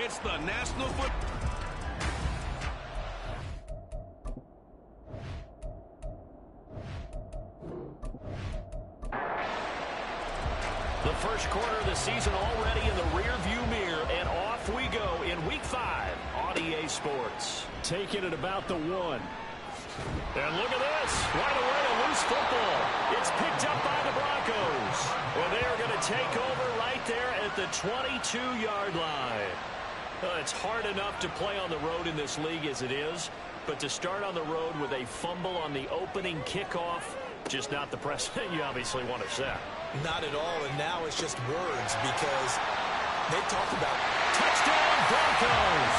It's the National Football. The first quarter of the season already in the rearview mirror, and off we go in Week 5 on EA Sports. Taking it about the 1. And look at this. Right away, a loose football. It's picked up by the Broncos. Well, they are going to take over right there at the 22-yard line. It's hard enough to play on the road in this league as it is, but to start on the road with a fumble on the opening kickoff, just not the precedent you obviously want to set. Not at all, and now it's just words because they talked about touchdown Broncos.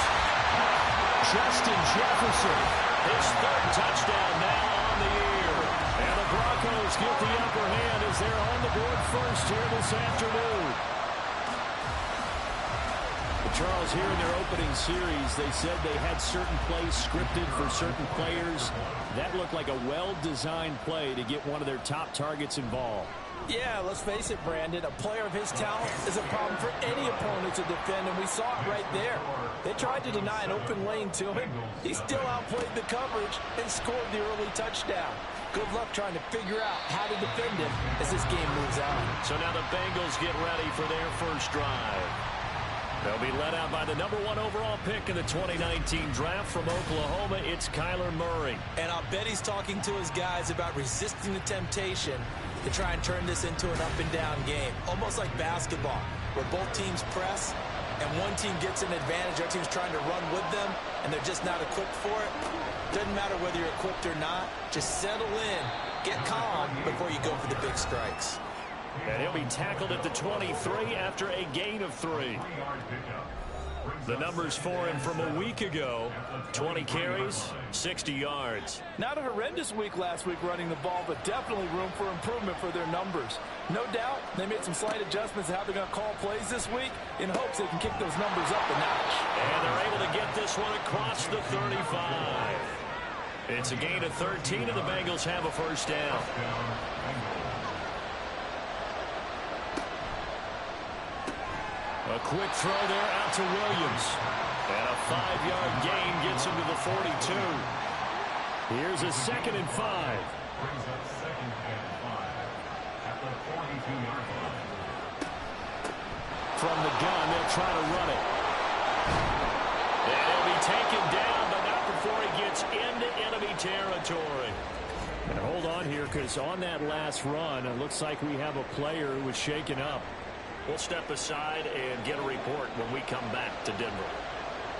Justin Jefferson. His third touchdown now on the year. And the Broncos get the upper hand as they're on the board first here this afternoon. Charles, here in their opening series, they said they had certain plays scripted for certain players. That looked like a well-designed play to get one of their top targets involved. Yeah, let's face it, Brandon. A player of his talent is a problem for any opponent to defend, and we saw it right there. They tried to deny an open lane to him. He still outplayed the coverage and scored the early touchdown. Good luck trying to figure out how to defend him as this game moves on. So now the Bengals get ready for their first drive. They'll be led out by the number 1 overall pick in the 2019 draft from Oklahoma. It's Kyler Murray. And I'll bet he's talking to his guys about resisting the temptation to try and turn this into an up-and-down game. Almost like basketball, where both teams press, and one team gets an advantage, the other team's trying to run with them, and they're just not equipped for it. Doesn't matter whether you're equipped or not. Just settle in, get calm before you go for the big strikes. And he'll be tackled at the 23 after a gain of 3. The numbers for him from a week ago, 20 carries, 60 yards. Not a horrendous week last week running the ball, but definitely room for improvement for their numbers. No doubt they made some slight adjustments to how they're going to call plays this week in hopes they can kick those numbers up a notch. And they're able to get this one across the 35. It's a gain of 13, and the Bengals have a first down. A quick throw there out to Williams. And a 5-yard gain gets him to the 42. Here's a 2nd and 5. From the gun, they'll try to run it. And he'll be taken down, but not before he gets into enemy territory. And hold on here, because on that last run, it looks like we have a player who was shaken up. We'll step aside and get a report when we come back to Denver.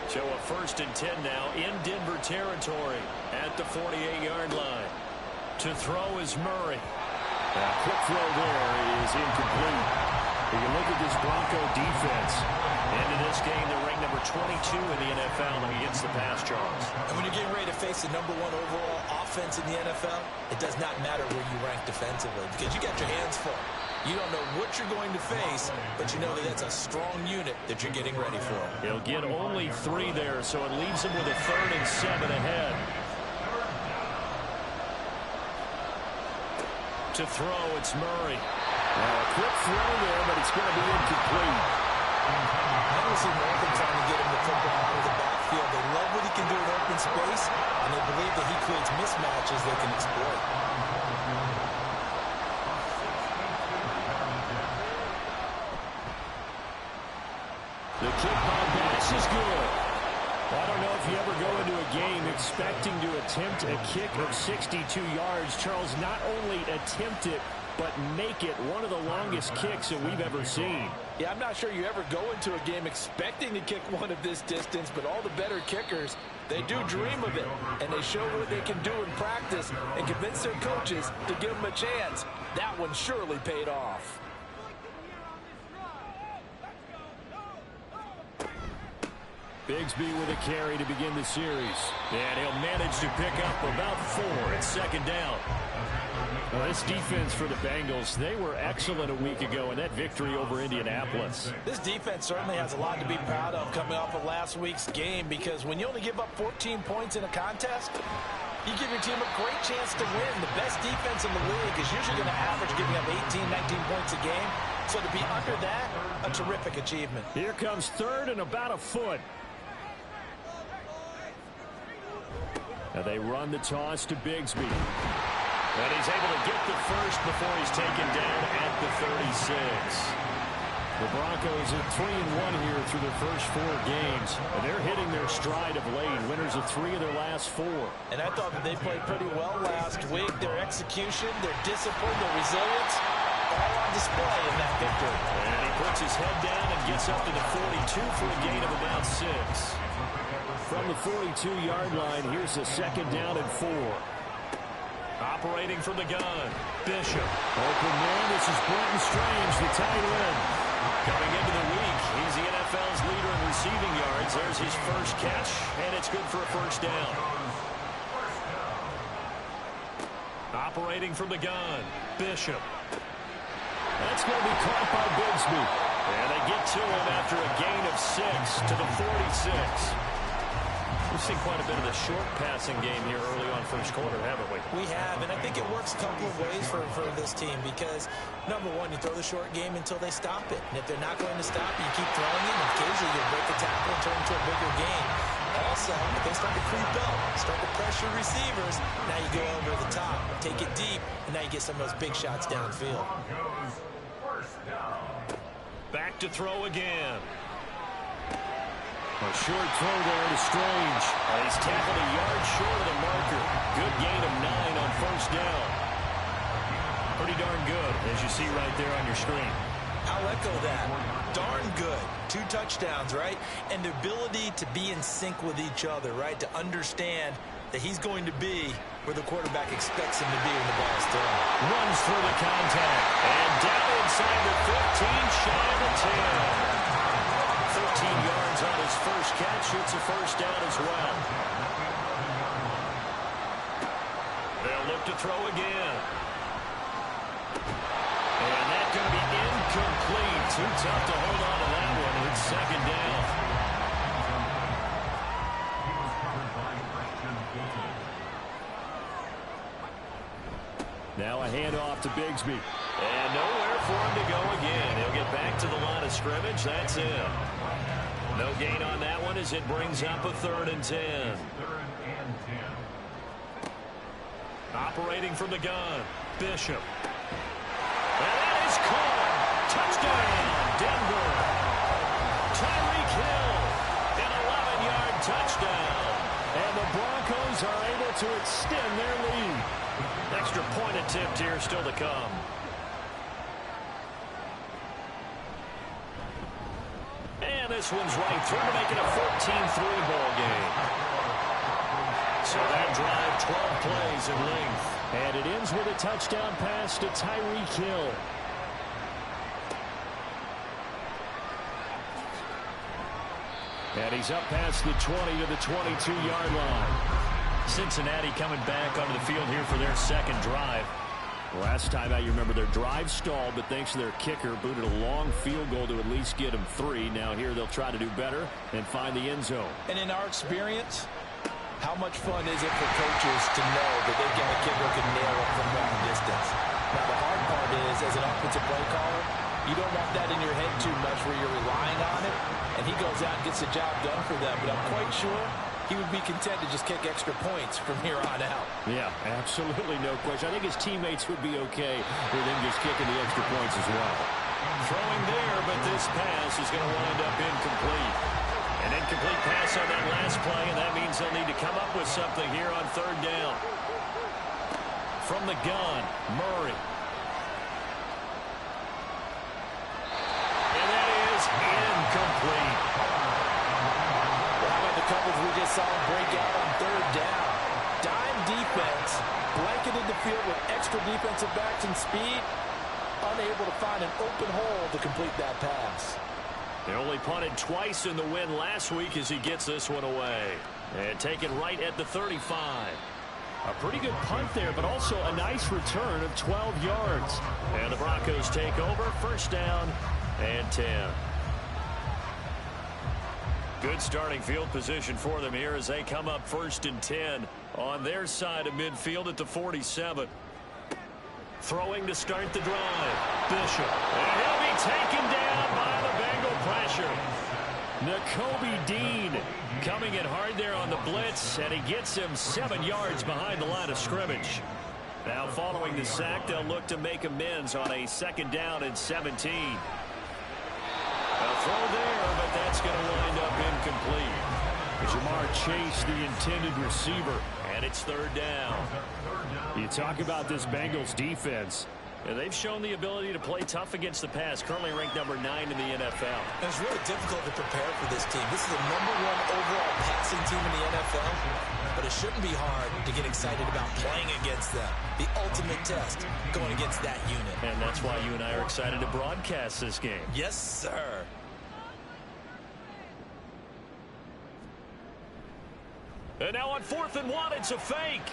So a 1st and 10 now in Denver territory at the 48-yard line. To throw is Murray. A quick throw there is incomplete. You can look at this Bronco defense. Into this game, they're ranked number 22 in the NFL against the pass, Charles. And when you're getting ready to face the number 1 overall offense in the NFL, it does not matter where you rank defensively because you got your hands full. You don't know what you're going to face, but you know that that's a strong unit that you're getting ready for. He'll get only 3 there, so it leaves him with a 3rd and 7 ahead. To throw, it's Murray. A quick throw there, but it's going to be incomplete. I don't see Morgan trying to get him the football out of the backfield. They love what he can do in open space, and they believe that he creates mismatches they can exploit. The kick by pass is good. I don't know if you ever go into a game expecting to attempt a kick of 62 yards. Charles, not only attempt it, but make it one of the longest kicks that we've ever seen. Yeah, I'm not sure you ever go into a game expecting to kick one of this distance, but all the better kickers, they do dream of it, and they show what they can do in practice and convince their coaches to give them a chance. That one surely paid off. Bigsby with a carry to begin the series. And he'll manage to pick up about 4 at 2nd down. Well, this defense for the Bengals, they were excellent a week ago in that victory over Indianapolis. This defense certainly has a lot to be proud of coming off of last week's game because when you only give up 14 points in a contest, you give your team a great chance to win. The best defense in the league is usually going to average giving up 18, 19 points a game. So to be under that, a terrific achievement. Here comes third and about a foot. Now they run the toss to Bigsby. And he's able to get the first before he's taken down at the 36. The Broncos are 3-1 here through their first 4 games. And they're hitting their stride of late. Winners of 3 of their last 4. And I thought that they played pretty well last week. Their execution, their discipline, their resilience, all on display in that victory. And he puts his head down and gets up to the 42 for a gain of about 6. From the 42-yard line, here's a second down and 4. Operating from the gun, Bishop. Open man, this is Brenton Strange, the tight end. Coming into the week, he's the NFL's leader in receiving yards. There's his first catch, and it's good for a first down. Operating from the gun, Bishop. That's going to be caught by Bigsby. And they get to him after a gain of 6 to the 46. We've seen quite a bit of the short passing game here early on first quarter, haven't we? We have, and I think it works a couple of ways for this team because, number one, you throw the short game until they stop it. And if they're not going to stop it, you keep throwing it, and occasionally you'll break the tackle and turn into a bigger game. Also, if they start to creep up, start to pressure receivers, now you go over the top, take it deep, and now you get some of those big shots downfield. Back to throw again. A short throw there to Strange. He's tackled a yard short of the marker. Good gain of 9 on first down. Pretty darn good, as you see right there on your screen. I'll echo that. Darn good. 2 touchdowns, right? And the ability to be in sync with each other, right? To understand that he's going to be where the quarterback expects him to be when the ball is thrown. Runs through the contact. And down inside the 15, shy of the 10. 13 yards on his first catch. It's a first down as well. They'll look to throw again. And that's going to be incomplete. Too tough to hold on to that one. It's second down. Now a handoff to Bigsby. And nowhere for him to go again. He'll get back to the line of scrimmage. That's it. No gain on that one as it brings up a 3rd and 10. Operating from the gun, Bishop. And that is caught. Touchdown, Denver. Tyreek Hill, an 11-yard touchdown. And the Broncos are able to extend their lead. Extra point attempt here still to come. And this one's right through to make it a 14-3 ball game. So that drive, 12 plays in length. And it ends with a touchdown pass to Tyreek Hill. And he's up past the 20 to the 22-yard line. Cincinnati coming back onto the field here for their second drive. Last time out, you remember their drive stalled, but thanks to their kicker, booted a long field goal to at least get them 3. Now here they'll try to do better and find the end zone. And in our experience, how much fun is it for coaches to know that they've got a kicker who can nail it from long distance? Now the hard part is, as an offensive play caller, you don't want that in your head too much where you're relying on it, and he goes out and gets the job done for them. But I'm quite sure he would be content to just kick extra points from here on out. Yeah, absolutely no question. I think his teammates would be okay with him just kicking the extra points as well. Throwing there, but this pass is going to wind up incomplete. An incomplete pass on that last play, and that means they'll need to come up with something here on 3rd down. From the gun, Murray. And that is incomplete. The coverage we just saw break out on 3rd down. Dime defense, blanketed the field with extra defensive backs and speed, unable to find an open hole to complete that pass. They only punted twice in the win last week as he gets this one away. And taken right at the 35. A pretty good punt there, but also a nice return of 12 yards. And the Broncos take over, first down and 10. Good starting field position for them here as they come up 1st and 10 on their side of midfield at the 47. Throwing to start the drive. Bishop. And he'll be taken down by the Nakobe Dean coming in hard there on the blitz, and he gets him 7 yards behind the line of scrimmage. Now following the sack, they'll look to make amends on a 2nd down and 17. A throw there, but that's going to wind up incomplete. Jamar Chase, the intended receiver, and it's 3rd down. You talk about this Bengals defense. And they've shown the ability to play tough against the pass, currently ranked number 9 in the NFL. And it's really difficult to prepare for this team. This is the #1 overall passing team in the NFL, but it shouldn't be hard to get excited about playing against them. The ultimate test going against that unit. And that's why you and I are excited to broadcast this game. Yes, sir. And now on 4th and 1, it's a fake.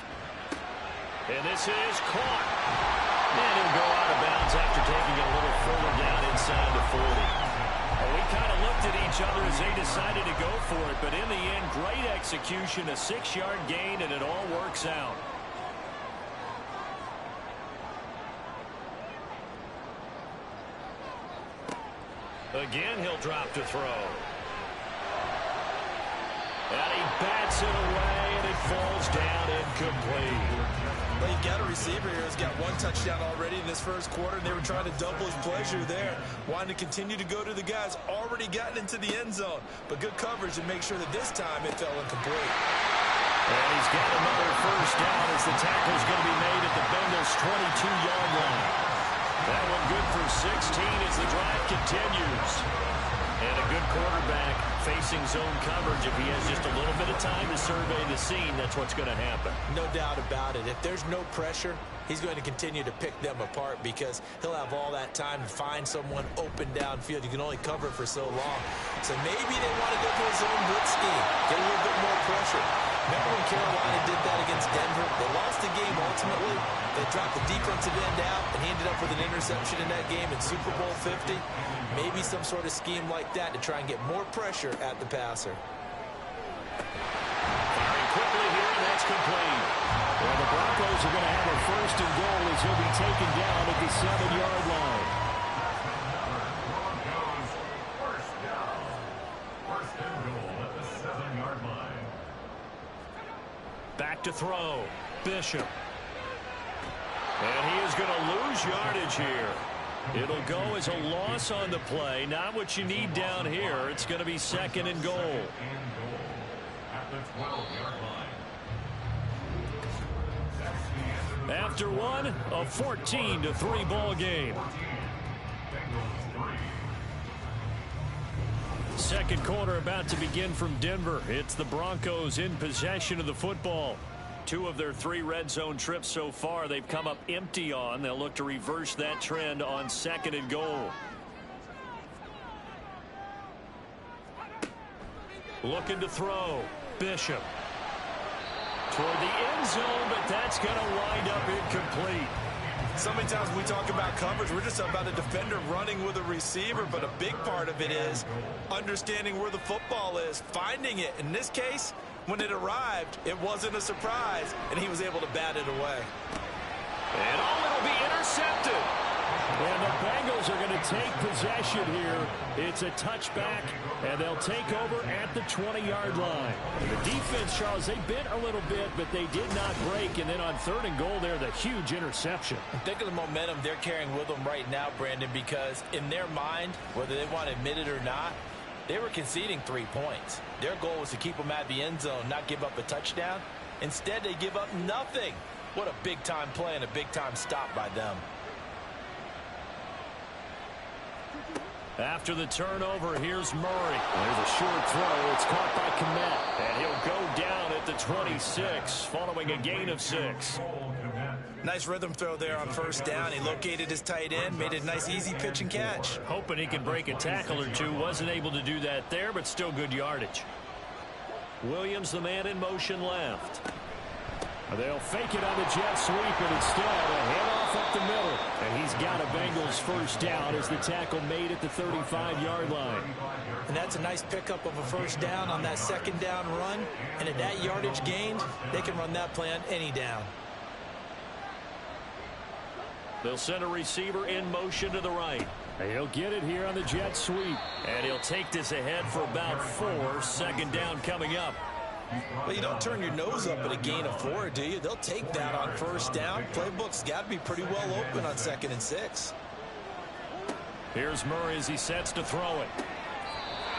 And this is caught. And he'll go out of bounds after taking it a little further down inside the 40. Well, we kind of looked at each other as they decided to go for it, but in the end, great execution, a 6-yard gain, and it all works out. Again, he'll drop to throw. And he bats it away, and it falls down incomplete. Well, you've got a receiver here who's got 1 touchdown already in this 1st quarter, and they were trying to double his pleasure there, wanting to continue to go to the guys already gotten into the end zone. But good coverage to make sure that this time it fell incomplete. And he's got another 1st down as the tackle's going to be made at the Bengals' 22-yard line. That one good for 16 as the drive continues. And a good quarterback facing zone coverage. If he has just a little bit of time to survey the scene, that's what's going to happen. No doubt about it. If there's no pressure, he's going to continue to pick them apart because he'll have all that time to find someone open downfield. You can only cover it for so long. So maybe they want to go to a zone blitz scheme, get a little bit more pressure. Remember when Carolina did that against Denver? They lost the game ultimately. They dropped the defensive end out, and he ended up with an interception in that game in Super Bowl 50. Maybe some sort of scheme like that to try and get more pressure at the passer. Firing quickly here, and that's complete. Well, the Broncos are going to have a 1st and goal as he'll be taken down at the 7-yard line. Broncos, 1st down. 1st and goal at the 7-yard line. Back to throw. Bishop. And he is going to lose yardage here. It'll go as a loss on the play. Not what you need down here. It's going to be 2nd and goal. At the 12-yard line. After one, a 14-3 ball game. 2nd quarter about to begin from Denver. It's the Broncos in possession of the football. 2 of their 3 red zone trips so far they've come up empty on. They'll look to reverse that trend on 2nd and goal. Looking to throw. Bishop. Toward the end zone, but that's going to wind up incomplete. So many times when we talk about coverage, we're just about a defender running with a receiver, but a big part of it is understanding where the football is, finding it. In this case, when it arrived, it wasn't a surprise, and he was able to bat it away. And it'll be intercepted. And the Bengals are going to take possession here. It's a touchback, and they'll take over at the 20-yard line. The defense, Charles, they bit a little bit, but they did not break. And then on 3rd and goal there, the huge interception. Think of the momentum they're carrying with them right now, Brandon, because in their mind, whether they want to admit it or not, they were conceding 3 points. Their goal was to keep them at the end zone, not give up a touchdown. Instead, they give up nothing. What a big-time play and a big-time stop by them. After the turnover, here's Murray. There's a short throw. It's caught by Kmet. And he'll go down at the 26, following a gain of 6. Nice rhythm throw there on 1st down. He located his tight end, made a nice easy pitch and catch. Hoping he can break a tackle or 2. Wasn't able to do that there, but still good yardage. Williams, the man in motion left. They'll fake it on the jet sweep, and instead a handoff up the middle. And he's got a Bengals 1st down as the tackle made at the 35-yard line. And that's a nice pickup of a 1st down on that 2nd down run. And at that yardage gained, they can run that play on any down. They'll send a receiver in motion to the right. And he'll get it here on the jet sweep. And he'll take this ahead for about 4. Second down coming up. Well, you don't turn your nose up at a gain of 4, do you? They'll take that on first down. Playbook's got to be pretty well open on 2nd and 6. Here's Murray as he sets to throw it.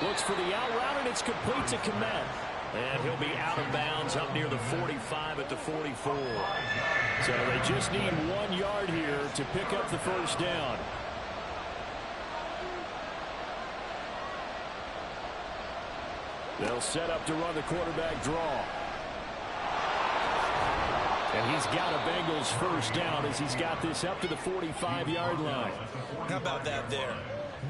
Looks for the out route, and it's complete to Kmet. And he'll be out of bounds up near the 45 at the 44. So they just need 1 yard here to pick up the first down. They'll set up to run the quarterback draw. And he's got a Bengals first down as he's got this up to the 45-yard line. How about that there?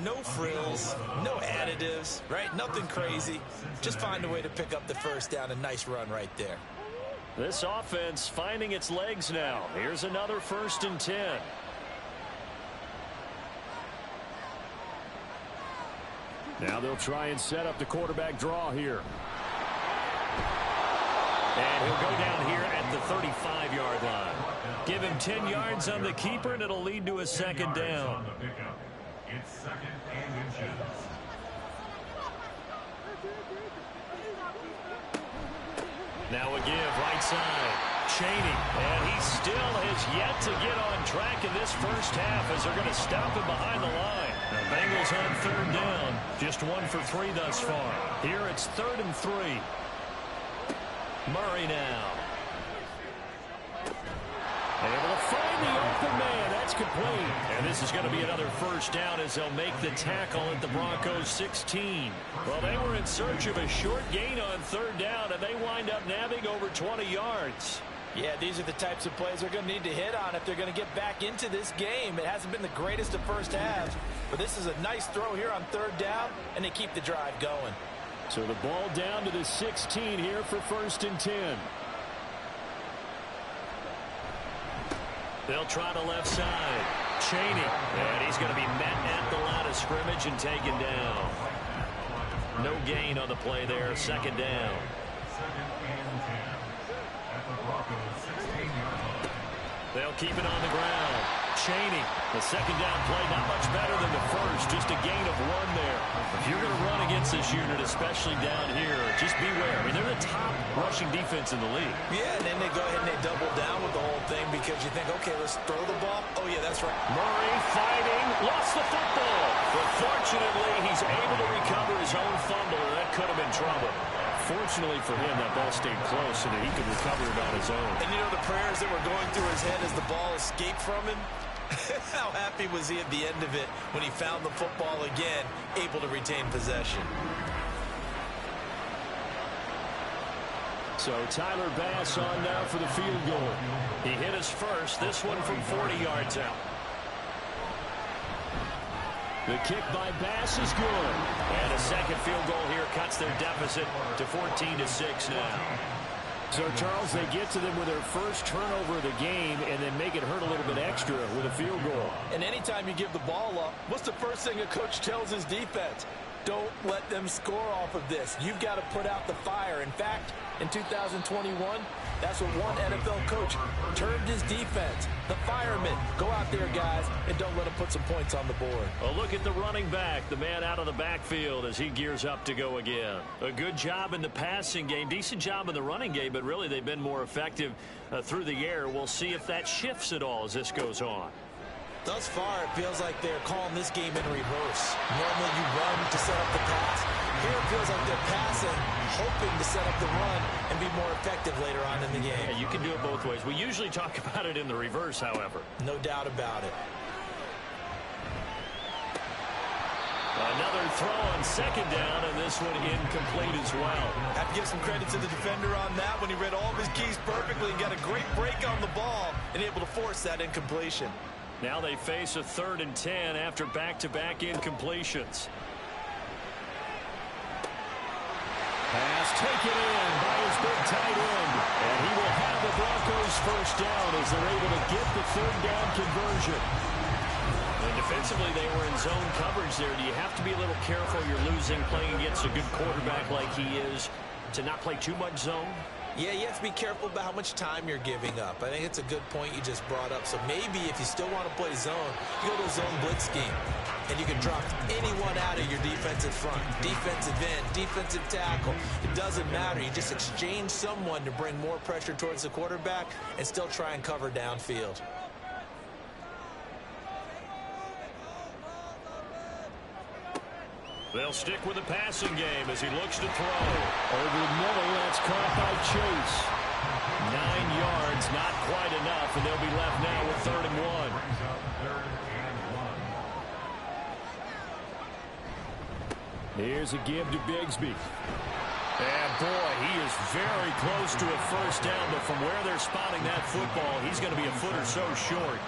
No frills, no additives, right? Nothing crazy. Just find a way to pick up the first down. A nice run right there. This offense finding its legs now. Here's another 1st and 10. Now they'll try and set up the quarterback draw here. And he'll go down here at the 35-yard line. Give him 10 yards on the keeper, and it'll lead to a 2nd down. It's 2nd and inches. Now a give right side. Chaney, and he still has yet to get on track in this first half as they're going to stop him behind the line. The Bengals on 3rd down. Just 1 for 3 thus far. Here it's 3rd and 3. Murray now. Able to find the open man. That's complete. And this is going to be another first down as they'll make the tackle at the Broncos 16. Well, they were in search of a short gain on 3rd down, and they wind up nabbing over 20 yards. Yeah, these are the types of plays they're going to need to hit on if they're going to get back into this game. It hasn't been the greatest of first halves, but this is a nice throw here on 3rd down, and they keep the drive going. So the ball down to the 16 here for 1st and 10. They'll try the left side. Chaney, and he's going to be met at the line of scrimmage and taken down. No gain on the play there. 2nd down. 2nd and 10. At the Broncos 16-yard line. They'll keep it on the ground. Chaney, the 2nd down play, not much better than the first, just a gain of 1 there. If you're going to run against this unit, especially down here, just beware. I mean, they're the top rushing defense in the league. Yeah, and then they go ahead and they double down with the whole thing because you think, okay, let's throw the ball. Oh, yeah, that's right. Murray fighting, lost the football. But fortunately, he's able to recover his own fumble, and that could have been trouble. Fortunately for him, that ball stayed close so that he could recover it on his own. And you know the prayers that were going through his head as the ball escaped from him? How happy was he at the end of it when he found the football again, able to retain possession? So Tyler Bass on now for the field goal. He hit his first, this one from 40 yards out. The kick by Bass is good. And a second field goal here cuts their deficit to 14-6 now. So, Charles, they get to them with their first turnover of the game and then make it hurt a little bit extra with a field goal. And anytime you give the ball up, what's the first thing a coach tells his defense? Don't let them score off of this. You've got to put out the fire. In fact, in 2021, that's what one NFL coach termed his defense. The firemen. Go out there, guys, and don't let them put some points on the board. A look at the running back, the man out of the backfield as he gears up to go again. A good job in the passing game, decent job in the running game, but really they've been more effective through the air. We'll see if that shifts at all as this goes on. Thus far, it feels like they're calling this game in reverse. Normally you run to set up the pass. Here it feels like they're passing, hoping to set up the run and be more effective later on in the game. Yeah, you can do it both ways. We usually talk about it in the reverse, however. No doubt about it. Another throw on 2nd down, and this one incomplete as well. Have to give some credit to the defender on that when he read all of his keys perfectly and got a great break on the ball and able to force that incompletion. Now they face a 3rd and 10 after back-to-back incompletions. Pass taken in by his big tight end. And he will have the Broncos first down as they're able to get the 3rd down conversion. And defensively, they were in zone coverage there. Do you have to be a little careful? You're losing playing against a good quarterback like he is to not play too much zone? Yeah, you have to be careful about how much time you're giving up. I think it's a good point you just brought up. So maybe if you still want to play zone, you go to a zone blitz scheme. And you can drop anyone out of your defensive front. Defensive end, defensive tackle. It doesn't matter. You just exchange someone to bring more pressure towards the quarterback and still try and cover downfield. They'll stick with the passing game as he looks to throw. Over the middle, that's caught by Chase. 9 yards, not quite enough, and they'll be left now with 3rd and 1. Here's a give to Bigsby. And boy, he is very close to a first down, but from where they're spotting that football, he's going to be a foot or so short.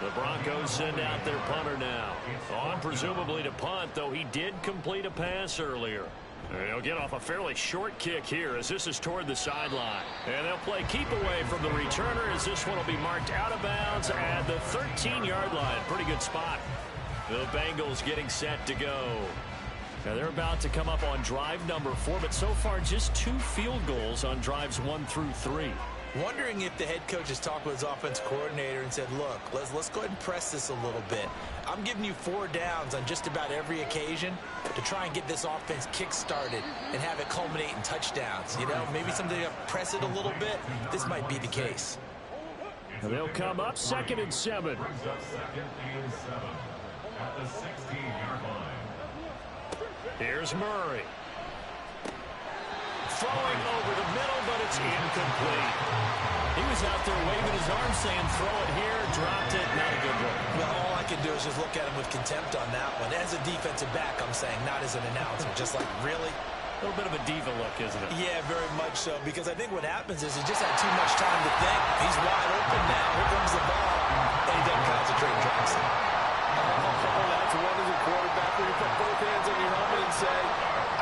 The Broncos send out their punter now. On presumably to punt, though he did complete a pass earlier. And he'll get off a fairly short kick here as this is toward the sideline. And they'll play keep away from the returner as this one will be marked out of bounds at the 13-yard line. Pretty good spot. The Bengals getting set to go. Now they're about to come up on drive number 4, but so far just 2 field goals on drives 1 through 3. Wondering if the head coach has talked with his offense coordinator and said, look, let's go ahead and press this a little bit. I'm giving you 4 downs on just about every occasion to try and get this offense kick-started and have it culminate in touchdowns. You know, maybe something to press it a little bit. This might be the case. And they'll come up 2nd and 7. Brings up 2nd and 7 at the 16-yard line. Here's Murray. Throwing over the middle, but it's incomplete. He was out there waving his arms saying, throw it here, dropped it, not a good one. Well, all I can do is just look at him with contempt on that one. As a defensive back, I'm saying, not as an announcer. Just like, really? A little bit of a diva look, isn't it? Yeah, very much so, because I think what happens is he just had too much time to think. He's wide open now. Here comes the ball, and he doesn't concentrate and drops it. Oh, that's one as a quarterback where you put both hands on your helmet and say,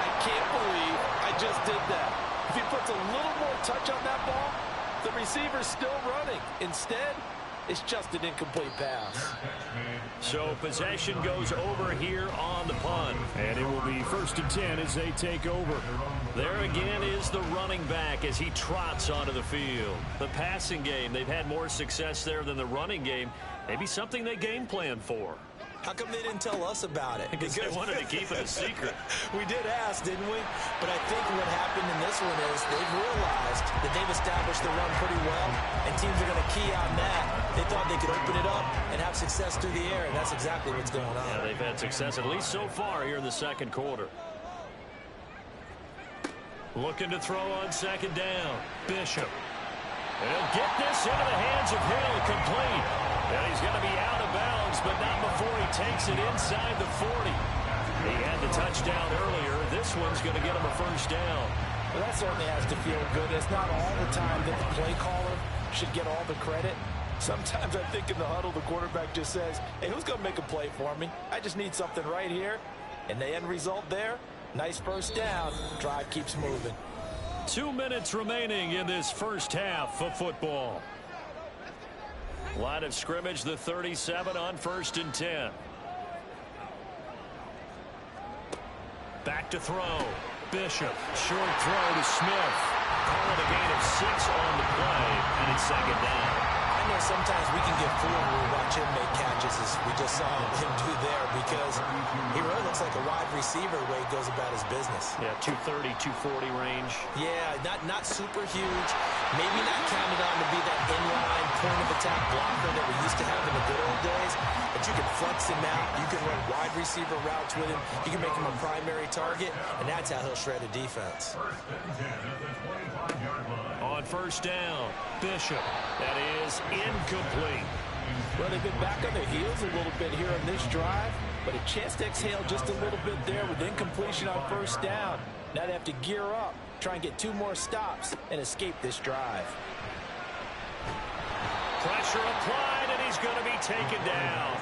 I can't believe I just did that. If he puts a little more touch on that ball, the receiver's still running. Instead, it's just an incomplete pass. So possession goes over here on the punt. And it will be 1st and 10 as they take over. There again is the running back as he trots onto the field. The passing game, they've had more success there than the running game. Maybe something they game plan for. How come they didn't tell us about it? Because they wanted to keep it a secret. We did ask, didn't we? But I think what happened in this one is they've realized that they've established the run pretty well, and teams are going to key on that. They thought they could open it up and have success through the air, and that's exactly what's going on. Yeah, they've had success, at least so far, here in the 2nd quarter. Looking to throw on 2nd down. Bishop. He'll get this into the hands of Hill, complete. And he's going to be out of bounds, but not before he takes it inside the 40. He had the touchdown earlier. This one's going to get him a 1st down. Well, that certainly has to feel good. It's not all the time that the play caller should get all the credit. Sometimes I think in the huddle, the quarterback just says, hey, who's going to make a play for me? I just need something right here. And the end result there, nice 1st down. Drive keeps moving. 2 minutes remaining in this first half of football. Line of scrimmage, the 37 on 1st and 10. Back to throw. Bishop. Short throw to Smith. Call it a gain of 6 on the play, and it's 2nd down. I know sometimes we can get fooled when we watch him make catches, as we just saw him do there, because he really looks like a wide receiver the way he goes about his business. Yeah, 230, 240 range. Yeah, not super huge. Maybe not counted on to be that inline point-of-attack blocker that we used to have in the good old days, but you can flex him out. You can run wide receiver routes with him. You can make him a primary target, and that's how he'll shred a defense. 1st and 10 at the 25-yard line. On 1st down, Bishop. That is incomplete. Well, they've been back on their heels a little bit here on this drive, but a chance to exhale just a little bit there with incompletion on 1st down. Now they have to gear up, try and get 2 more stops, and escape this drive. Pressure applied, and he's going to be taken down.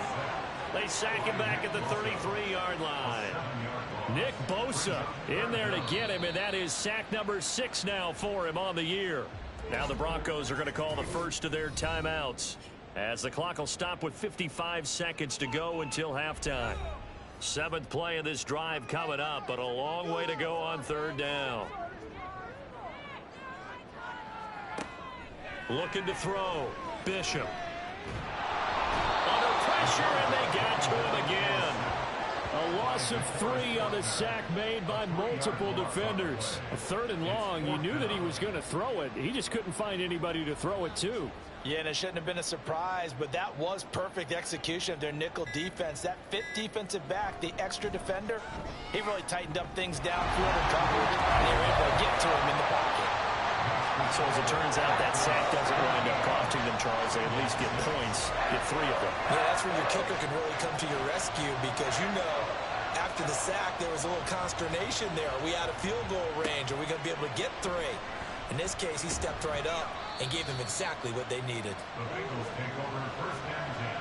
They sack him back at the 33-yard line. Nick Bosa in there to get him, and that is sack number 6 now for him on the year. Now the Broncos are going to call the first of their timeouts, as the clock will stop with 55 seconds to go until halftime. 7th play of this drive coming up, but a long way to go on 3rd down. Looking to throw. Bishop. Under pressure, and they got to him again. A loss of 3 on the sack made by multiple defenders. A 3rd and long, you knew that he was going to throw it. He just couldn't find anybody to throw it to. Yeah, and it shouldn't have been a surprise, but that was perfect execution of their nickel defense. That 5th defensive back, the extra defender, he really tightened up things downfield in coverage, and they were able to get to him in the pocket. So as it turns out, that sack doesn't wind up costing them, Charles. They at least get points, get 3 of them. Yeah, that's where your kicker can really come to your rescue because, you know, after the sack, there was a little consternation there. Are we out of field goal range? Are we going to be able to get 3? In this case, he stepped right up and gave them exactly what they needed. The Bengals take over 1st and 10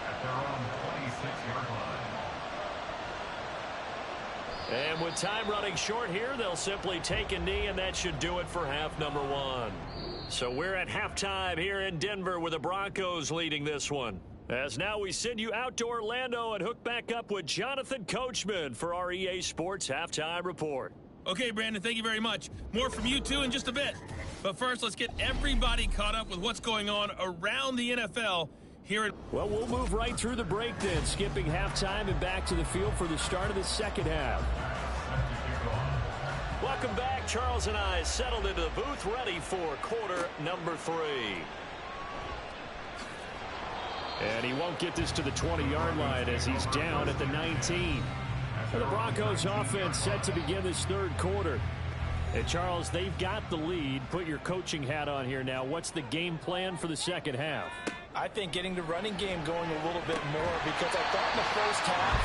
at their own 26-yard line. And with time running short here, they'll simply take a knee, and that should do it for half number 1. So we're at halftime here in Denver with the Broncos leading this one. As now we send you out to Orlando and hook back up with Jonathan Coachman for our EA Sports Halftime Report. Okay, Brandon, thank you very much. More from you, too, in just a bit. But first, let's get everybody caught up with what's going on around the NFL here in... Well, we'll move right through the break then, skipping halftime and back to the field for the start of the second half. Welcome back. Charles and I settled into the booth ready for quarter number 3. And he won't get this to the 20-yard line as he's down at the 19. And the Broncos offense set to begin this 3rd quarter. And Charles, they've got the lead. Put your coaching hat on here now. What's the game plan for the second half? I think getting the running game going a little bit more because I thought in the first half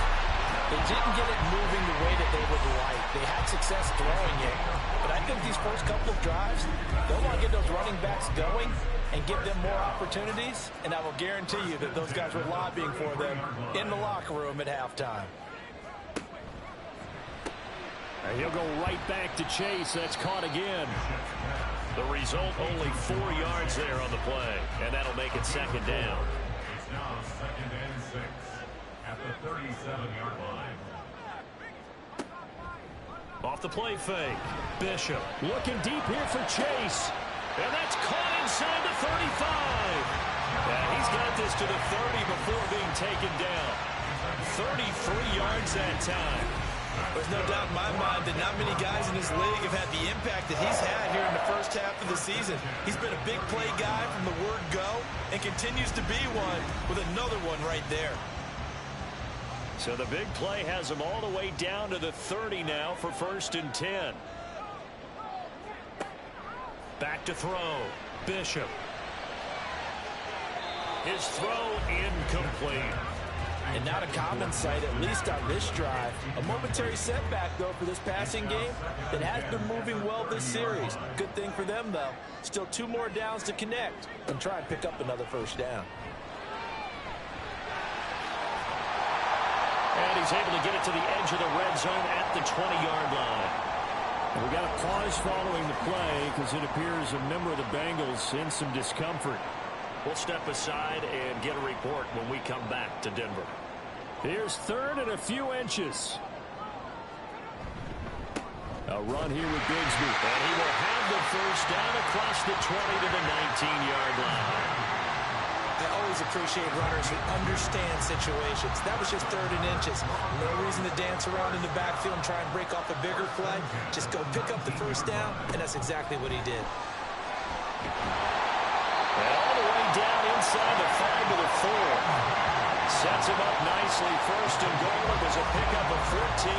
they didn't get it moving the way that they would like. They had success throwing it. But I think these first couple of drives, they'll want to get those running backs going and give them more opportunities. And I will guarantee you that those guys were lobbying for them in the locker room at halftime. And he'll go right back to Chase. That's caught again. The result, only 4 yards there on the play. And that'll make it 2nd down. It's now 2nd and 6 at the 37-yard line. Off the play fake. Bishop. Looking deep here for Chase. And that's caught inside the 35. And he's got this to the 30 before being taken down. 33 yards that time. There's no doubt in my mind that not many guys in this league have had the impact that he's had here in the first half of the season. He's been a big play guy from the word go and continues to be one with another one right there. So the big play has him all the way down to the 30 now for 1st and 10. Back to throw. Bishop. His throw incomplete. And not a common sight, at least on this drive. A momentary setback, though, for this passing game that has been moving well this series. Good thing for them, though. Still 2 more downs to connect and try and pick up another 1st down. And he's able to get it to the edge of the red zone at the 20-yard line. And we got a pause following the play because it appears a member of the Bengals in some discomfort. We'll step aside and get a report when we come back to Denver. Here's 3rd and a few inches. A run here with Bigsby. And he will have the 1st down across the 20 to the 19-yard line. I always appreciate runners who understand situations. That was just 3rd and inches. No reason to dance around in the backfield and try and break off a bigger play. Just go pick up the 1st down, and that's exactly what he did. And all the way down inside the 5 to the 4. Sets him up nicely. 1st and goal. It was a pickup of 14.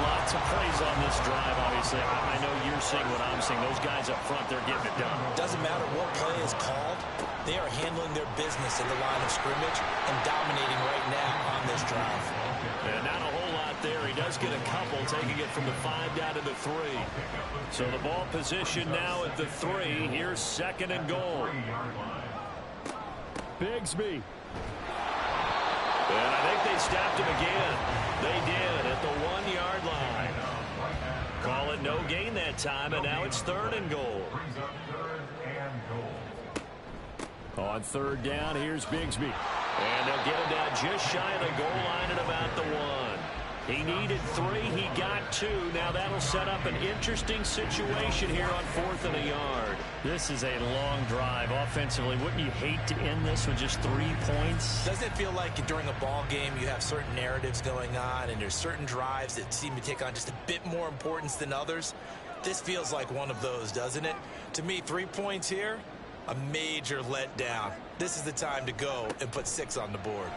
Lots of plays on this drive, obviously. I know you're seeing what I'm seeing. Those guys up front, they're getting it done. Doesn't matter what play is called. They are handling their business in the line of scrimmage and dominating right now on this drive. And not a whole lot there. He does get a couple, taking it from the 5 down to the 3. So the ball position now at the 3. Here's 2nd and goal. Bigsby. And I think they stopped him again. They did at the 1-yard line. Call it no gain that time, and now it's 3rd and goal. On 3rd down, here's Bigsby. And they'll get him down just shy of the goal line at about the 1. He needed 3. He got 2. Now that'll set up an interesting situation here on 4th and a yard. This is a long drive offensively. Wouldn't you hate to end this with just 3 points? Doesn't it feel like during a ball game you have certain narratives going on and there's certain drives that seem to take on just a bit more importance than others? This feels like one of those, doesn't it? To me, 3 points here, a major letdown. This is the time to go and put 6 on the board.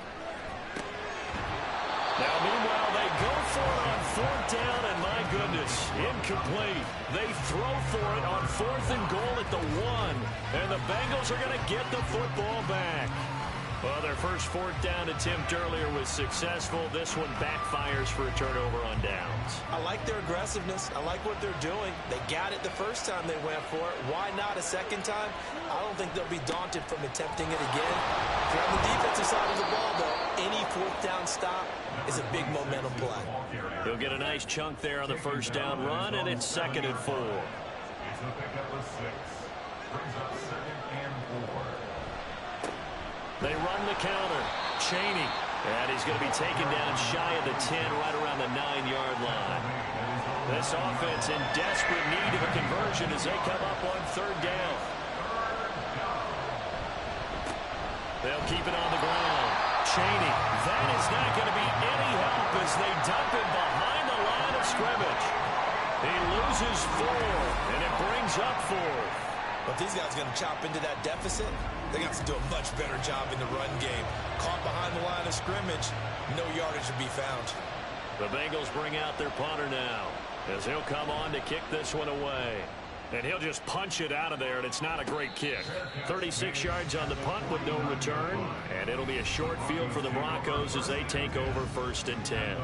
Now, meanwhile, they go for it on 4th down, and my goodness, incomplete. They throw for it on 4th and goal at the 1, and the Bengals are going to get the football back. Well, their first 4th down attempt earlier was successful. This one backfires for a turnover on downs. I like their aggressiveness. I like what they're doing. They got it the first time they went for it. Why not a second time? I don't think they'll be daunted from attempting it again. If you're on the defensive side of the ball, though, any 4th down stop is a big momentum play. He'll get a nice chunk there on the first down run, and it's 2nd and 4. It's a pickup of 6. Brings up 2nd and 4. They run the counter. Chaney. And he's going to be taken down shy of the 10, right around the 9-yard line. This offense in desperate need of a conversion as they come up on 3rd down. They'll keep it on the ground. Chaney. That is not going to be any help as they dump him behind the line of scrimmage. He loses 4, and it brings up 4. But these guys are going to chop into that deficit. They got to do a much better job in the run game. Caught behind the line of scrimmage, no yardage to be found. The Bengals bring out their punter now as he'll come on to kick this one away. And he'll just punch it out of there, and it's not a great kick. 36 yards on the punt with no return, and it'll be a short field for the Broncos as they take over 1st and 10.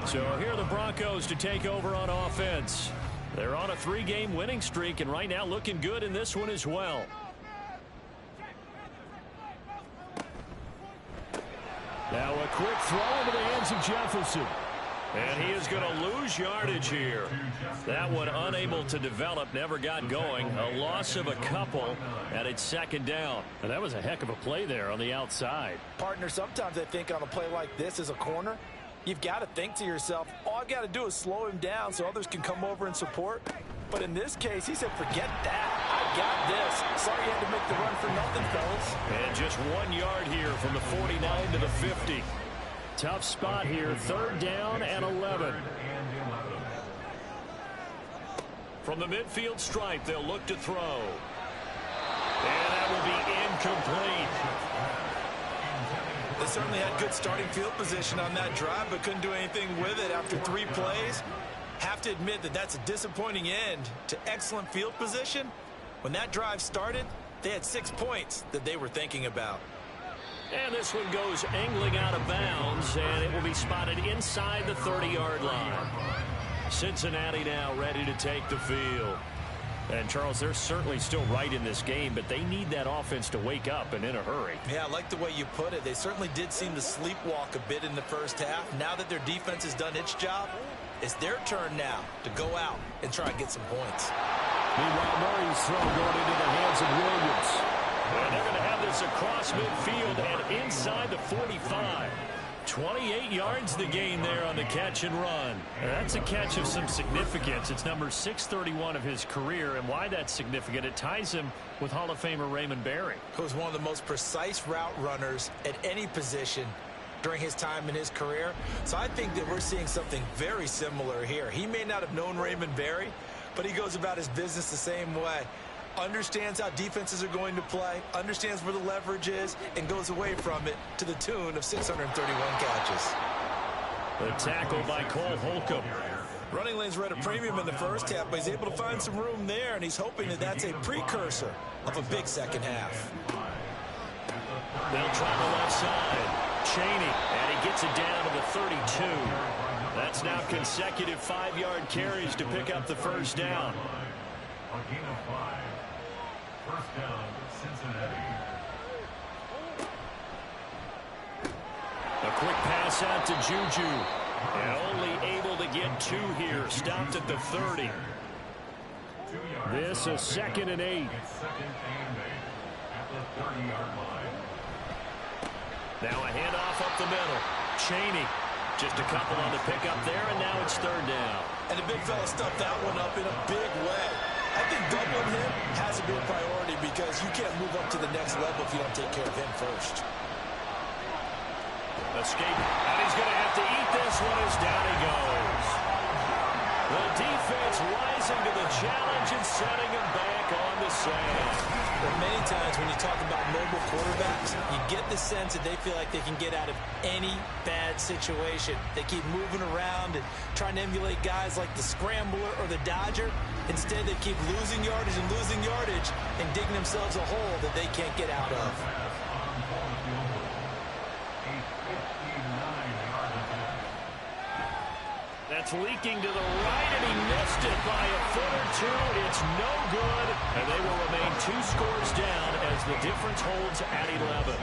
So here are the Broncos to take over on offense. They're on a 3-game winning streak, and right now looking good in this one as well. Now a quick throw into the hands of Jefferson. And he is going to lose yardage here. That one unable to develop, never got going. A loss of a couple, and it's 2nd down. And that was a heck of a play there on the outside. Partner, sometimes I think on a play like this as a corner, you've got to think to yourself, all I got to do is slow him down so others can come over and support. But in this case, he said, forget that. I got this. Sorry you had to make the run for nothing, fellas. And just 1 yard here from the 49 to the 50. Tough spot here. 3rd down and 11. From the midfield stripe, they'll look to throw. And that will be incomplete. They certainly had good starting field position on that drive, but couldn't do anything with it after 3 plays. Have to admit that that's a disappointing end to excellent field position. When that drive started, they had 6 points that they were thinking about. And this one goes angling out of bounds, and it will be spotted inside the 30-yard line. Cincinnati now ready to take the field. And, Charles, they're certainly still right in this game, but they need that offense to wake up and in a hurry. Yeah, I like the way you put it. They certainly did seem to sleepwalk a bit in the first half. Now that their defense has done its job, it's their turn now to go out and try and get some points. Meanwhile, Murray's throw going into the hands of Williams. And they're going to have this across midfield and inside the 45. 28 yards the gain there on the catch and run. That's a catch of some significance. It's number 631 of his career, and why that's significant, it ties him with Hall of Famer Raymond Berry, who was one of the most precise route runners at any position during his time in his career. So I think that we're seeing something very similar here. He may not have known Raymond Berry, but he goes about his business the same way. Understands how defenses are going to play, understands where the leverage is, and goes away from it to the tune of 631 catches. The tackle by Cole Holcomb. Running lanes were at a premium in the first half, but he's able to find some room there, and he's hoping that that's a precursor of a big second half. They'll try the left side. Chaney, and he gets it down to the 32. That's now consecutive 5-yard carries to pick up the first down. A gain of 5. First down, Cincinnati. A quick pass out to Juju. And only able to get 2 here. Stopped at the 30. This is 2nd and 8. It's 2nd and 8 at the 30-yard line. Now a handoff up the middle. Chaney Just a couple on the pickup there, and now it's third down. And the big fella stuffed that one up in a big way. I think doubling him has to be a priority because you can't move up to the next level if you don't take care of him first. Escape, and he's going to have to eat this one as down he goes. The defense rising to the challenge and setting him back on the sand. Well, many times when you talk about mobile quarterbacks, you get the sense that they feel like they can get out of any bad situation. They keep moving around and trying to emulate guys like the Scrambler or the Dodger. Instead, they keep losing yardage and digging themselves a hole that they can't get out of. That's leaking to the right, and he missed it by a foot or two. It's no good, and they will remain 2 scores down as the difference holds at 11.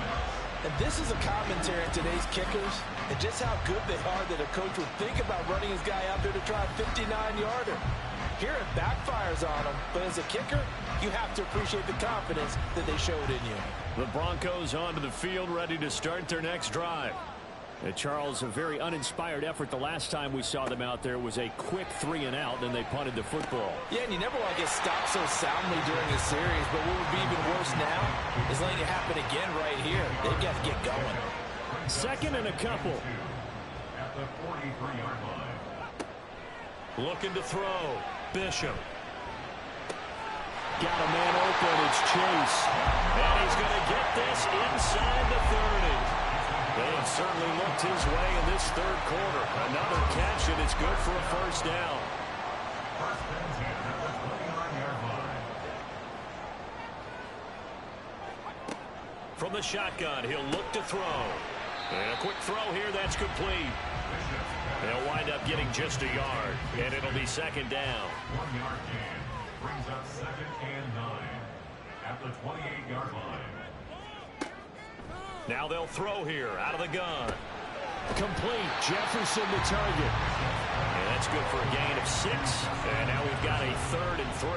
And this is a commentary on today's kickers and just how good they are that a coach would think about running his guy out there to try a 59-yarder. Here it backfires on him, but as a kicker, you have to appreciate the confidence that they showed in you. The Broncos onto the field, ready to start their next drive. Charles, a very uninspired effort the last time we saw them out there. It was a quick 3-and-out, then they punted the football. Yeah, and you never want to get stopped so soundly during a series, but what would be even worse now is letting it happen again right here. They've got to get going. Second and a couple. At the 43-yard line. Looking to throw. Bishop. Got a man open. It's Chase. And he's going to get this inside the 30. They have certainly looked his way in this third quarter. Another catch, and it's good for a first down. First and 10 at the 29-yard line. From the shotgun, he'll look to throw. And a quick throw here, that's complete. They'll wind up getting just a yard, and it'll be second down. 1-yard gain brings up 2nd and 9 at the 28-yard line. Now they'll throw here out of the gun. Complete. Jefferson the target. And that's good for a gain of 6. And now we've got a 3rd and 3.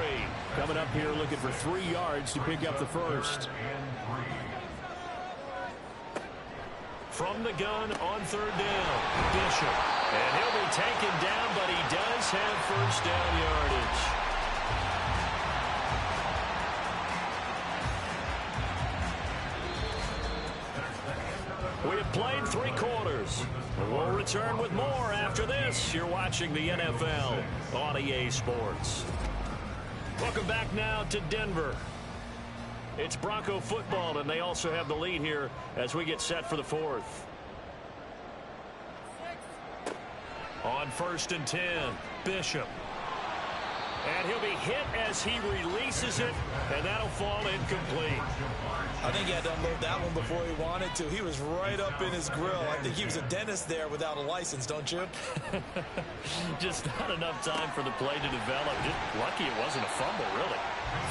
Coming up here looking for 3 yards to pick up the first. From the gun on 3rd down. Bishop. And he'll be taken down, but he does have first down yardage. We have played 3 quarters. We'll return with more after this. You're watching the NFL on EA Sports. Welcome back now to Denver. It's Bronco football, and they also have the lead here as we get set for the 4th. On 1st and 10, Bishop. And he'll be hit as he releases it, and that'll fall incomplete. I think he had to unload that one before he wanted to. He was right up in his grill. I think he was a dentist there without a license, don't you? Just not enough time for the play to develop. Just lucky it wasn't a fumble, really.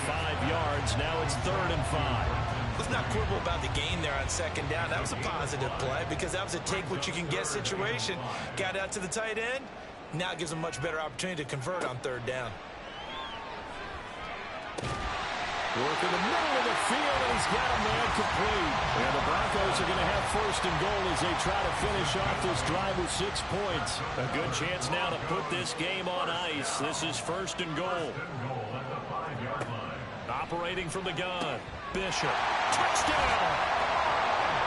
5 yards. Now it's 3rd and 5. Let's not quibble about the gain there on 2nd down. That was a positive play because that was a take-what-you-can-get situation. Got out to the tight end. Now gives him a much better opportunity to convert on 3rd down. Work in the middle of the field, and he's got a man complete. And the Broncos are going to have 1st and goal as they try to finish off this drive with 6 points. A good chance now to put this game on ice. This is 1st and goal. Operating from the gun. Bishop. Touchdown!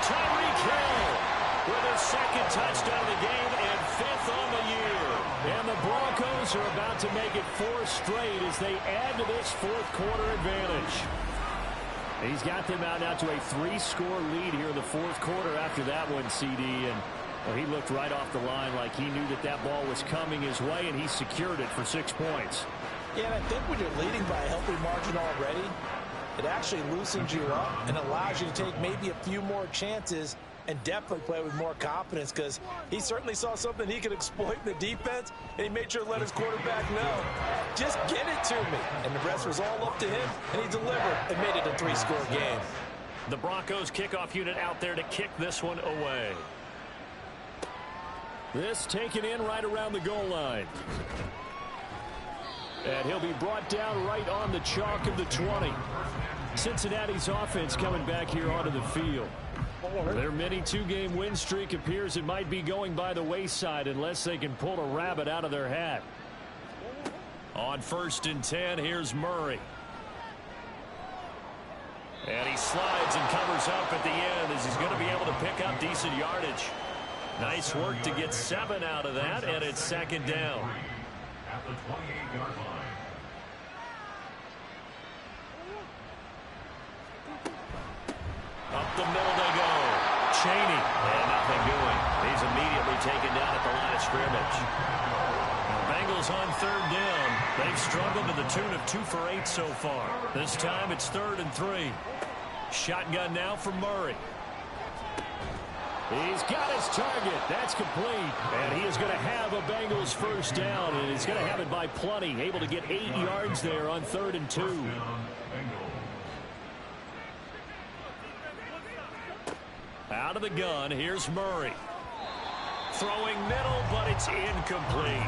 Tyreek Hill with his 2nd touchdown of the game and 5th on the year. And the Broncos are about to make it 4 straight as they add to this 4th quarter advantage. He's got them out now to a 3-score lead here in the 4th quarter after that one, CD. And well, he looked right off the line like he knew that that ball was coming his way, and he secured it for 6 points. Yeah, and I think when you're leading by a healthy margin already, it actually loosens you up and allows you to take maybe a few more chances and definitely play with more confidence because he certainly saw something he could exploit in the defense, and he made sure to let his quarterback know, just get it to me. And the rest was all up to him, and he delivered and made it a 3-score game. The Broncos kickoff unit out there to kick this one away. This taken in right around the goal line. And he'll be brought down right on the chalk of the 20. Cincinnati's offense coming back here onto the field. Their mini two-game win streak appears it might be going by the wayside unless they can pull a rabbit out of their hat. On 1st and 10, here's Murray. And he slides and covers up at the end as he's going to be able to pick up decent yardage. Nice work to get 7 out of that, and it's 2nd down. At the 28-yard line. Up the middle they go. Chaney. And nothing doing. He's immediately taken down at the line of scrimmage. Bengals on 3rd down. They've struggled to the tune of 2 for 8 so far. This time it's 3rd and 3. Shotgun now for Murray. He's got his target. That's complete. And he is going to have a Bengals 1st down, and he's going to have it by plenty. Able to get 8 yards there on 3rd and 2. Out of the gun, here's Murray. Throwing middle, but it's incomplete.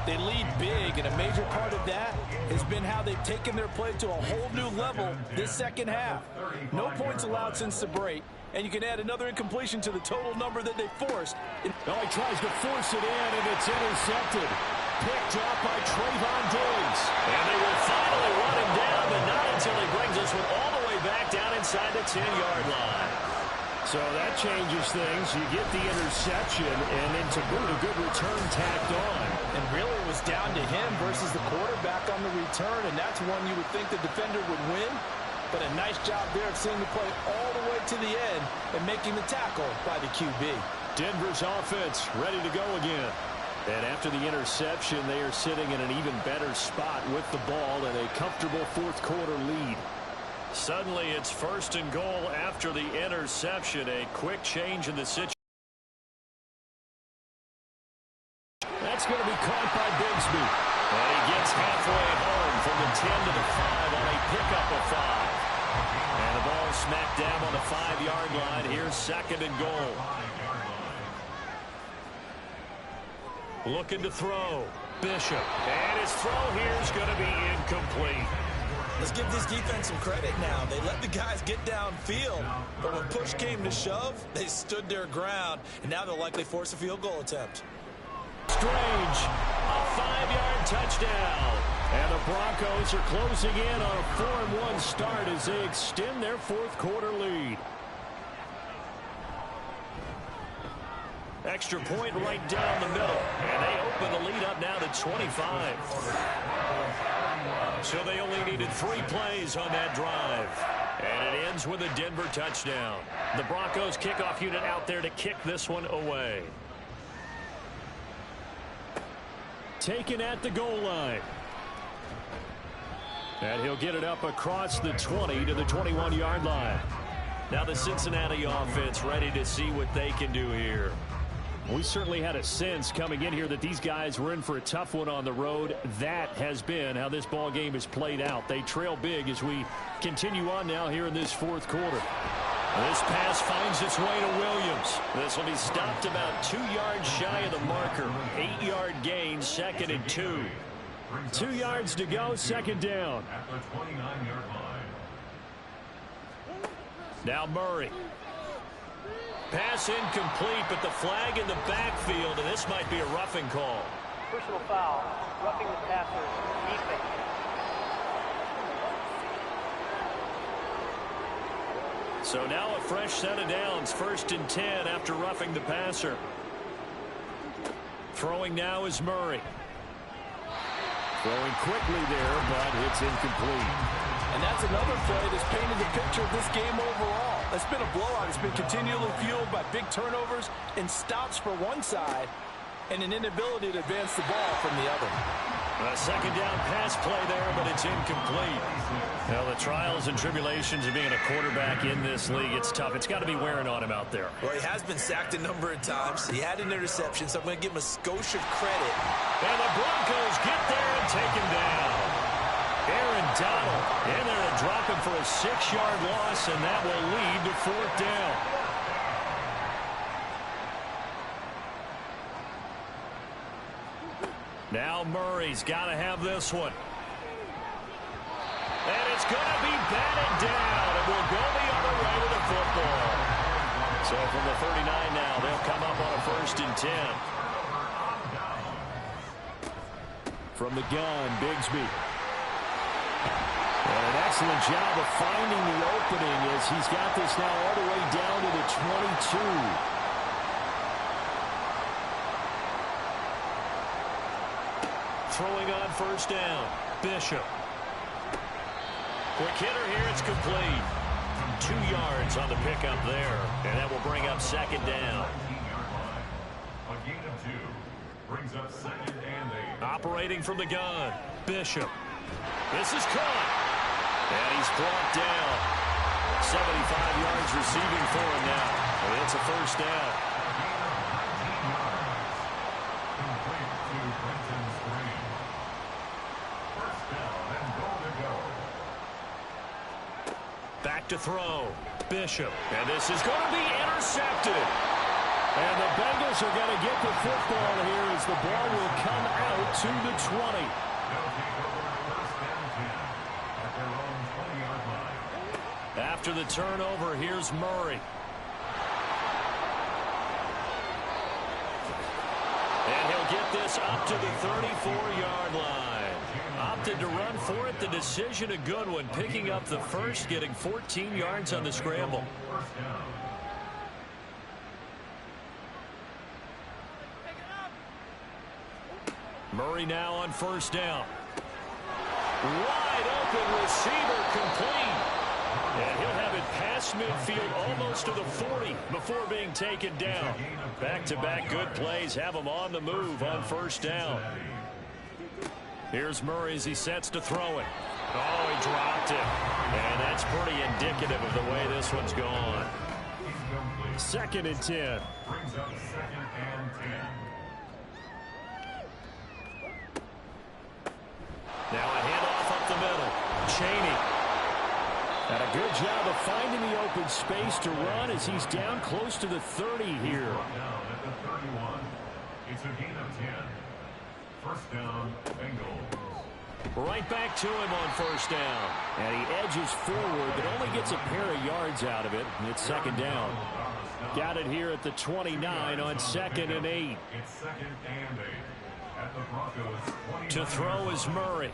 They lead big, and a major part of that has been how they've taken their play to a whole new level this second half. No points allowed since the break, and you can add another incompletion to the total number that they forced. Oh, he tries to force it in, and it's intercepted. Picked up by Trayvon Diggs. And they will finally run him down, but not until he brings this one all the way back down inside the 10-yard line. So that changes things. You get the interception, and then to boot, a good return tacked on. And really it was down to him versus the quarterback on the return, and that's one you would think the defender would win. But a nice job there of seeing the play all the way to the end and making the tackle by the QB. Denver's offense ready to go again. And after the interception, they are sitting in an even better spot with the ball and a comfortable 4th quarter lead. Suddenly it's 1st and goal after the interception. A quick change in the situation. That's going to be caught by Bigsby. And he gets halfway home from the 10 to the 5 on a pickup of 5. And the ball smacked down on the 5-yard line. Here's 2nd and goal. Looking to throw. Bishop. And his throw here is going to be incomplete. Let's give this defense some credit now. They let the guys get downfield, but when push came to shove, they stood their ground, and now they'll likely force a field goal attempt. Strange. A 5-yard touchdown. And the Broncos are closing in on a 4-1 start as they extend their 4th quarter lead. Extra point right down the middle. And they open the lead up now to 25. So they only needed 3 plays on that drive. And it ends with a Denver touchdown. The Broncos kickoff unit out there to kick this one away. Taken at the goal line. And he'll get it up across the 20 to the 21-yard line. Now the Cincinnati offense ready to see what they can do here. We certainly had a sense coming in here that these guys were in for a tough one on the road. That has been how this ball game is played out. They trail big as we continue on now here in this 4th quarter. This pass finds its way to Williams. This will be stopped about 2 yards shy of the marker. 8-yard gain, 2nd and 2. 2 yards to go, 2nd down. At the 29-yard line. Now Murray. Pass incomplete, but the flag in the backfield, and this might be a roughing call. Personal foul, roughing the passer, defense. So now a fresh set of downs, 1st and 10 after roughing the passer. Throwing now is Murray. Throwing quickly there, but it's incomplete. And that's another play that's painted the picture of this game overall. It's been a blowout. It's been continually fueled by big turnovers and stops for one side and an inability to advance the ball from the other. A 2nd down pass play there, but it's incomplete. Well, the trials and tribulations of being a quarterback in this league, it's tough. It's got to be wearing on him out there. Well, he has been sacked a number of times. He had an interception, so I'm going to give him a skosh of credit. And the Broncos get there and take him down. Aaron Donald in there to drop him for a 6-yard loss, and that will lead to 4th down. Now Murray's got to have this one. And it's going to be batted down. It will go the other way with the football. So from the 39 now, they'll come up on a 1st and 10. From the gun, Bigsby. And an excellent job of finding the opening as he's got this now all the way down to the 22. Throwing on 1st down, Bishop. Quick hitter here, it's complete. 2 yards on the pickup there, and that will bring up 2nd down. A gain of 2 brings up 2nd and 8. Operating from the gun, Bishop. This is caught, and he's brought down. 75 yards receiving for him now, and it's a 1st down. Complete to Brenton Strange. 1st down and goal to go. Back to throw, Bishop, and this is going to be intercepted. And the Bengals are going to get the football here as the ball will come out to the 20. They'll take over 1st and 10 at their own 20-yard line. After the turnover, here's Murray. And he'll get this up to the 34-yard line. Opted to run for it. The decision a good one. Picking up the 1st, getting 14 yards on the scramble. 1st down. Murray now on 1st down. Wide open receiver complete. And he'll have it past midfield almost to the 40 before being taken down. Back-to-back good plays have him on the move on 1st down. Here's Murray as he sets to throw it. Oh, he dropped it. And that's pretty indicative of the way this one's gone. 2nd and 10. Brings up 2nd and 10. Now a handoff up the middle. Chaney. And a good job of finding the open space to run as he's down close to the 30 here. Down at the 31. It's a gain of 10. 1st down, Bengals. Right back to him on 1st down. And he edges forward, but only gets a pair of yards out of it. It's 2nd down. Got it here at the 29 on 2nd and 8. It's 2nd and 8 at the Broncos 29. To throw is Murray.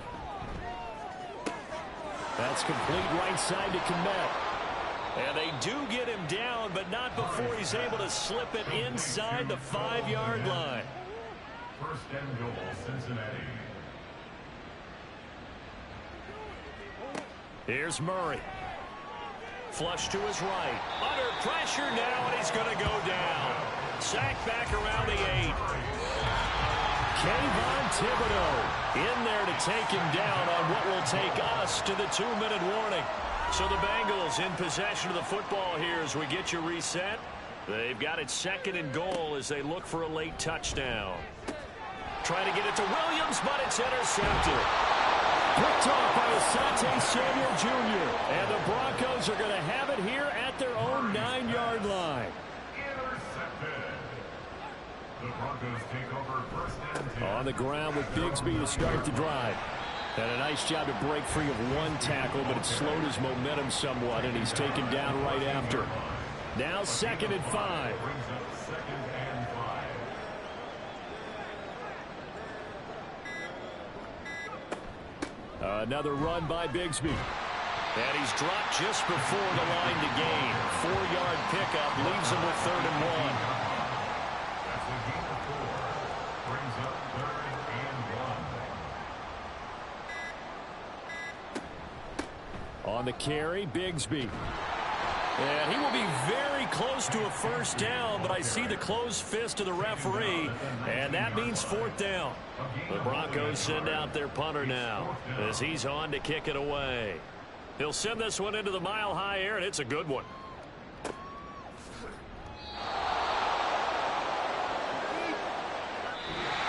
That's complete right side to Kmet. And they do get him down, but not before he's able to slip it inside the 5-yard line. 1st and goal, Cincinnati. Here's Murray. Flush to his right. Under pressure now, and he's going to go down. Sacked back around the 8. Kayvon Thibodeaux in there to take him down on what will take us to the 2-minute warning. So the Bengals in possession of the football here as we get you reset. They've got it 2nd and goal as they look for a late touchdown. Trying to get it to Williams, but it's intercepted. picked off by Asante Samuel Jr. And the Broncos are going to have it here at their own 9-yard line. Intercepted. The Broncos take over 1st and 10. On the ground with Bigsby to start the drive. And a nice job to break free of one tackle, but it slowed his momentum somewhat, and he's taken down right after. Now 2nd and 5. Brings up 2nd and 5. Another run by Bigsby. And he's dropped just before the line to gain. 4-yard pickup leaves him with 3rd and 1. That's a gain of 4. Brings up 3rd and 1. On the carry, Bigsby. And he will be very close to a 1st down, but I see the closed fist of the referee, and that means 4th down. The Broncos send out their punter now as he's on to kick it away. He'll send this one into the mile-high air, and it's a good one.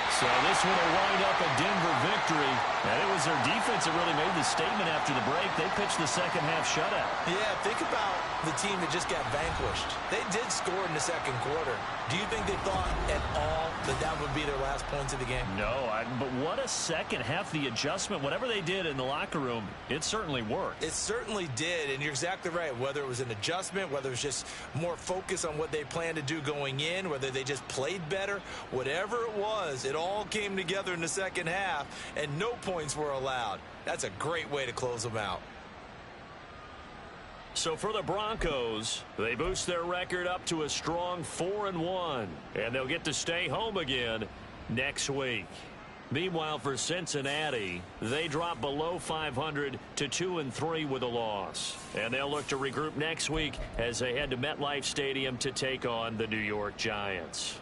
So this one will wind up a Denver victory. And it was their defense that really made the statement after the break. They pitched the second half shutout. Yeah, think about the team that just got vanquished. They did score in the second quarter. Do you think they thought at all that that would be their last points of the game? No, but what a second half. The adjustment, whatever they did in the locker room, it certainly worked. It certainly did, and you're exactly right. Whether it was an adjustment, whether it was just more focus on what they planned to do going in, whether they just played better, whatever it was, it all came together in the second half, and no points were allowed. That's a great way to close them out. So for the Broncos, they boost their record up to a strong 4-1, and they'll get to stay home again next week. Meanwhile, for Cincinnati, they drop below 500 to 2-3 with a loss. And they'll look to regroup next week as they head to MetLife Stadium to take on the New York Giants.